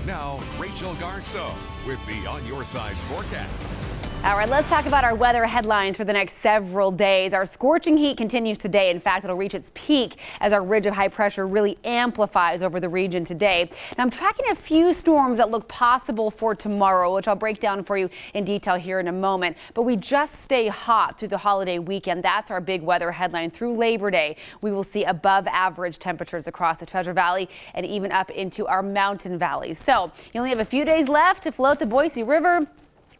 Now, Rachel Garceau with the On Your Side forecast. All right, let's talk about our weather headlines for the next several days. Our scorching heat continues today. In fact, it'll reach its peak as our ridge of high pressure really amplifies over the region today. Now, I'm tracking a few storms that look possible for tomorrow, which I'll break down for you in detail here in a moment. But we just stay hot through the holiday weekend. That's our big weather headline through Labor Day. We will see above average temperatures across the Treasure Valley and even up into our mountain valleys. So you only have a few days left to float the Boise River.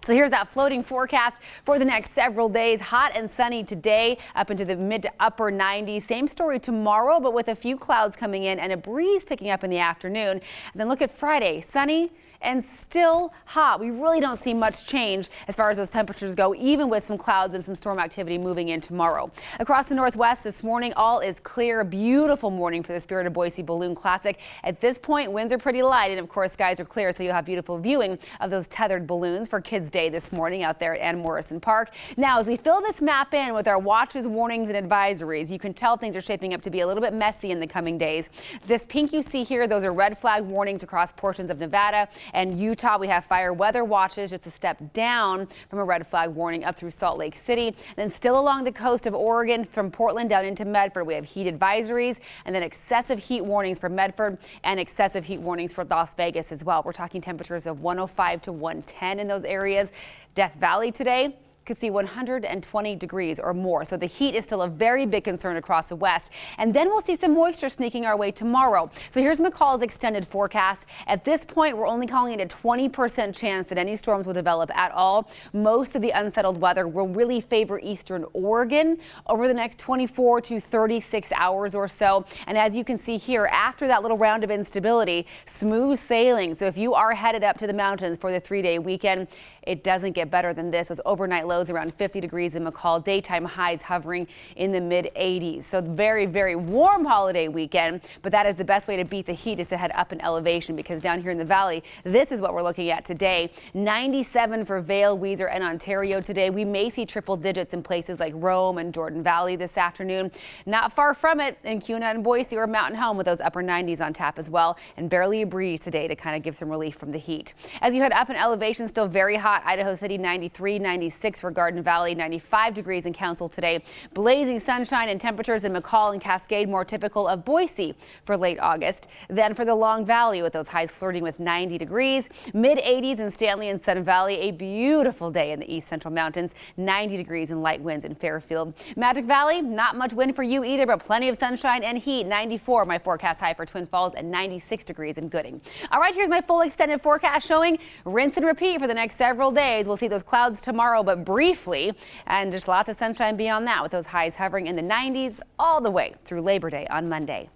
So here's that floating forecast for the next several days. Hot and sunny today, up into the mid to upper 90s. Same story tomorrow, but with a few clouds coming in and a breeze picking up in the afternoon. And then look at Friday, sunny and still hot. We really don't see much change as far as those temperatures go, even with some clouds and some storm activity moving in tomorrow. Across the Northwest this morning, all is clear. A beautiful morning for the Spirit of Boise Balloon Classic. At this point, winds are pretty light, and of course, skies are clear, so you'll have beautiful viewing of those tethered balloons for Kids Day this morning out there at Ann Morrison Park. Now, as we fill this map in with our watches, warnings, and advisories, you can tell things are shaping up to be a little bit messy in the coming days. This pink you see here, those are red flag warnings across portions of Nevada and Utah. We have fire weather watches, just a step down from a red flag warning up through Salt Lake City. Then still along the coast of Oregon from Portland down into Medford, we have heat advisories and then excessive heat warnings for Medford and excessive heat warnings for Las Vegas as well. We're talking temperatures of 105 to 110 in those areas. Death Valley today could see 120 degrees or more. So the heat is still a very big concern across the west. And then we'll see some moisture sneaking our way tomorrow. So here's McCall's extended forecast. At this point, we're only calling it a 20% chance that any storms will develop at all. Most of the unsettled weather will really favor eastern Oregon over the next 24 to 36 hours or so. And as you can see here, after that little round of instability, smooth sailing. So if you are headed up to the mountains for the 3-day weekend, it doesn't get better than this. Those overnight lows around 50 degrees in McCall, daytime highs hovering in the mid 80s. So very, very warm holiday weekend, but that is the best way to beat the heat is to head up in elevation, because down here in the valley, this is what we're looking at today. 97 for Vail, Weiser, and Ontario today. We may see triple digits in places like Rome and Jordan Valley this afternoon. Not far from it in Kuna and Boise or Mountain Home with those upper 90s on tap as well, and barely a breeze today to kind of give some relief from the heat. As you head up in elevation, still very hot. Idaho City 93, 96 for Garden Valley, 95 degrees in Council today. Blazing sunshine and temperatures in McCall and Cascade, more typical of Boise for late August. Then for the Long Valley with those highs flirting with 90 degrees. Mid 80s in Stanley and Sun Valley. A beautiful day in the East Central Mountains. 90 degrees and light winds in Fairfield. Magic Valley, not much wind for you either, but plenty of sunshine and heat. 94 my forecast high for Twin Falls and 96 degrees in Gooding. All right, here's my full extended forecast showing rinse and repeat for the next several days. We'll see those clouds tomorrow, but briefly, and just lots of sunshine beyond that with those highs hovering in the 90s all the way through Labor Day on Monday.